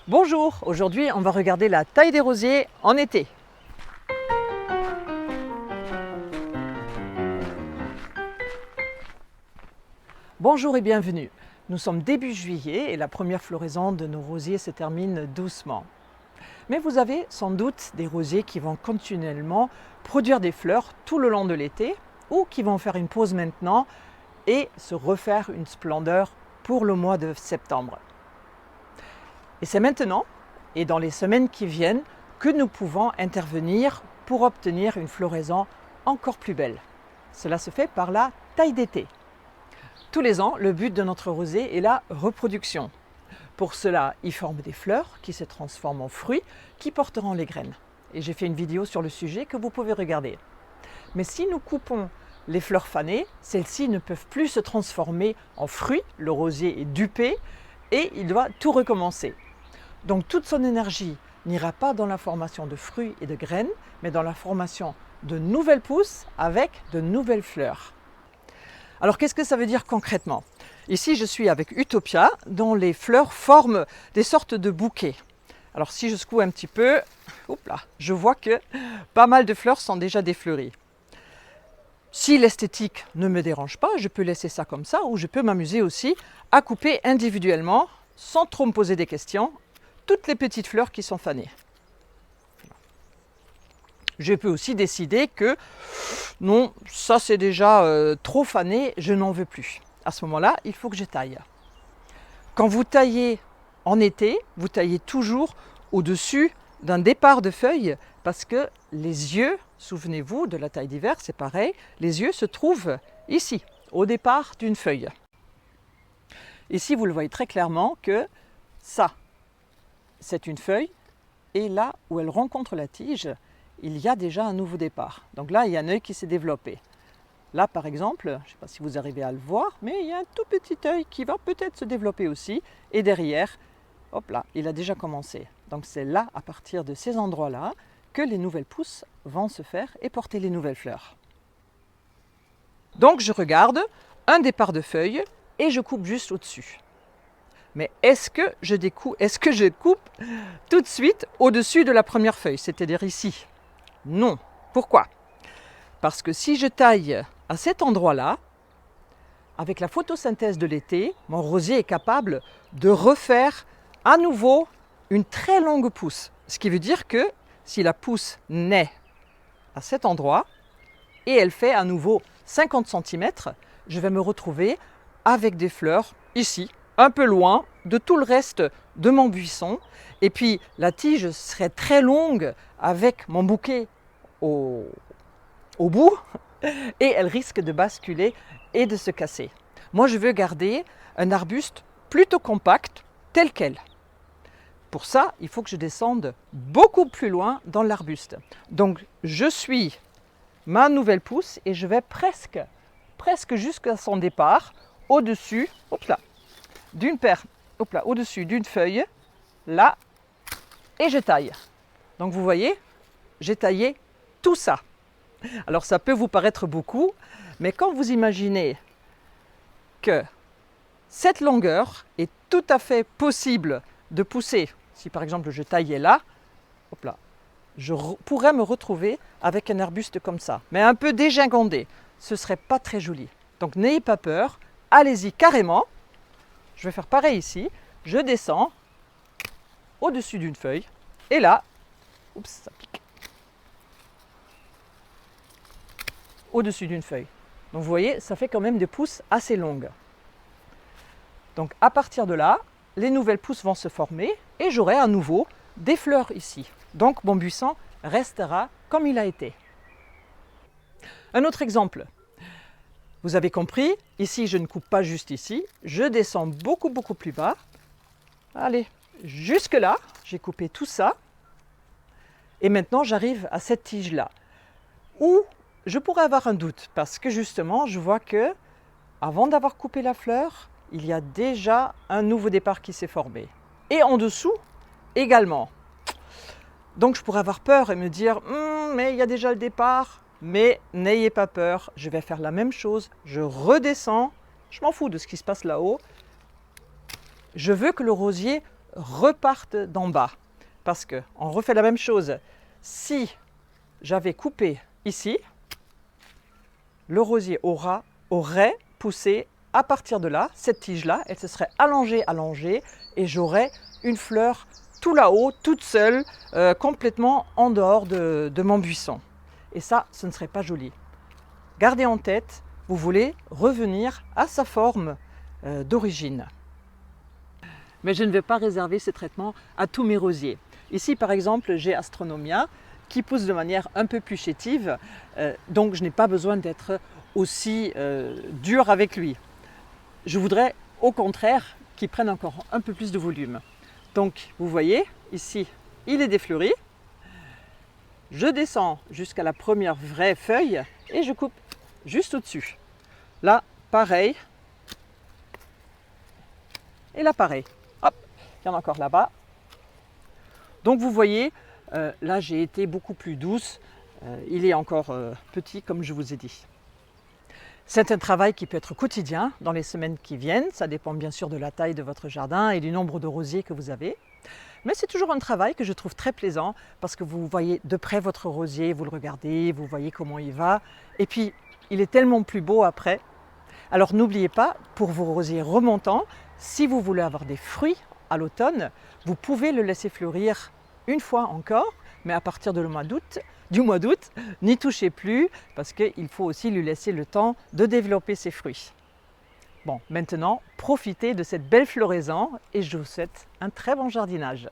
Bonjour, aujourd'hui on va regarder la taille des rosiers en été. Bonjour et bienvenue. Nous sommes début juillet et la première floraison de nos rosiers se termine doucement. Mais vous avez sans doute des rosiers qui vont continuellement produire des fleurs tout le long de l'été ou qui vont faire une pause maintenant et se refaire une splendeur pour le mois de septembre. Et c'est maintenant et dans les semaines qui viennent que nous pouvons intervenir pour obtenir une floraison encore plus belle. Cela se fait par la taille d'été. Tous les ans, le but de notre rosier est la reproduction. Pour cela, il forme des fleurs qui se transforment en fruits qui porteront les graines. Et j'ai fait une vidéo sur le sujet que vous pouvez regarder. Mais si nous coupons les fleurs fanées, celles-ci ne peuvent plus se transformer en fruits, le rosier est dupé et il doit tout recommencer. Donc toute son énergie n'ira pas dans la formation de fruits et de graines, mais dans la formation de nouvelles pousses avec de nouvelles fleurs. Alors qu'est-ce que ça veut dire concrètement? Ici je suis avec Utopia, dont les fleurs forment des sortes de bouquets. Alors si je secoue un petit peu, je vois que pas mal de fleurs sont déjà défleuries. Si l'esthétique ne me dérange pas, je peux laisser ça comme ça, ou je peux m'amuser aussi à couper individuellement, sans trop me poser des questions, toutes les petites fleurs qui sont fanées. Je peux aussi décider que non, ça c'est déjà trop fané, je n'en veux plus. À ce moment-là, il faut que je taille. Quand vous taillez en été, vous taillez toujours au-dessus d'un départ de feuilles parce que les yeux, souvenez-vous de la taille d'hiver, c'est pareil, les yeux se trouvent ici, au départ d'une feuille. Ici, vous le voyez très clairement que ça, c'est une feuille et là où elle rencontre la tige, il y a déjà un nouveau départ. Donc là, il y a un œil qui s'est développé. Là, par exemple, je ne sais pas si vous arrivez à le voir, mais il y a un tout petit œil qui va peut-être se développer aussi. Et derrière, hop là, il a déjà commencé. Donc c'est là, à partir de ces endroits-là, que les nouvelles pousses vont se faire et porter les nouvelles fleurs. Donc je regarde un départ de feuilles et je coupe juste au-dessus. Mais est-ce que je coupe tout de suite au-dessus de la première feuille, c'est-à-dire ici? Non. Pourquoi? Parce que si je taille à cet endroit-là, avec la photosynthèse de l'été, mon rosier est capable de refaire à nouveau une très longue pousse. Ce qui veut dire que si la pousse naît à cet endroit et elle fait à nouveau 50 cm, je vais me retrouver avec des fleurs ici, un peu loin de tout le reste de mon buisson. Et puis la tige serait très longue avec mon bouquet au bout et elle risque de basculer et de se casser. Moi, je veux garder un arbuste plutôt compact, tel quel. Pour ça, il faut que je descende beaucoup plus loin dans l'arbuste. Donc, je suis ma nouvelle pousse et je vais presque jusqu'à son départ, au-dessus, d'une paire, au-dessus d'une feuille, là, et je taille. Donc, vous voyez, j'ai taillé tout ça. Alors ça peut vous paraître beaucoup, mais quand vous imaginez que cette longueur est tout à fait possible de pousser, si par exemple je taillais là, je pourrais me retrouver avec un arbuste comme ça, mais un peu dégingandé, ce ne serait pas très joli. Donc n'ayez pas peur, allez-y carrément. Je vais faire pareil ici, je descends au-dessus d'une feuille, et là, ça pique. Au-dessus d'une feuille. Donc vous voyez, ça fait quand même des pousses assez longues. Donc à partir de là, les nouvelles pousses vont se former et j'aurai à nouveau des fleurs ici. Donc mon buisson restera comme il a été. Un autre exemple. Vous avez compris, ici je ne coupe pas juste ici, je descends beaucoup plus bas. Allez, jusque là, j'ai coupé tout ça. Et maintenant j'arrive à cette tige-là. Où je pourrais avoir un doute parce que justement, je vois que avant d'avoir coupé la fleur, il y a déjà un nouveau départ qui s'est formé. Et en dessous, également. Donc je pourrais avoir peur et me dire mais il y a déjà le départ. Mais n'ayez pas peur, je vais faire la même chose. Je redescends, je m'en fous de ce qui se passe là-haut. Je veux que le rosier repartent d'en bas. Parce qu'on refait la même chose. Si j'avais coupé ici, le rosier aurait poussé à partir de là, cette tige-là, elle se serait allongée, et j'aurais une fleur tout là-haut, toute seule, complètement en dehors de mon buisson. Et ça, ce ne serait pas joli. Gardez en tête, vous voulez revenir à sa forme d'origine. Mais je ne vais pas réserver ce traitement à tous mes rosiers. Ici, par exemple, j'ai Astronomia qui pousse de manière un peu plus chétive, donc je n'ai pas besoin d'être aussi dur avec lui. Je voudrais au contraire qu'il prenne encore un peu plus de volume. Donc vous voyez, ici, il est défleuri. Je descends jusqu'à la première vraie feuille et je coupe juste au-dessus. Là, pareil. Et là, pareil. Hop, il y en a encore là-bas. Donc vous voyez, là j'ai été beaucoup plus douce. Il est encore petit comme je vous ai dit. C'est un travail qui peut être quotidien dans les semaines qui viennent. Ça dépend bien sûr de la taille de votre jardin et du nombre de rosiers que vous avez. Mais c'est toujours un travail que je trouve très plaisant parce que vous voyez de près votre rosier, vous le regardez, vous voyez comment il va. Et puis, il est tellement plus beau après. Alors n'oubliez pas, pour vos rosiers remontants, si vous voulez avoir des fruits à l'automne, vous pouvez le laisser fleurir une fois encore, mais à partir du mois d'août, n'y touchez plus parce qu'il faut aussi lui laisser le temps de développer ses fruits. Bon, maintenant, profitez de cette belle floraison et je vous souhaite un très bon jardinage.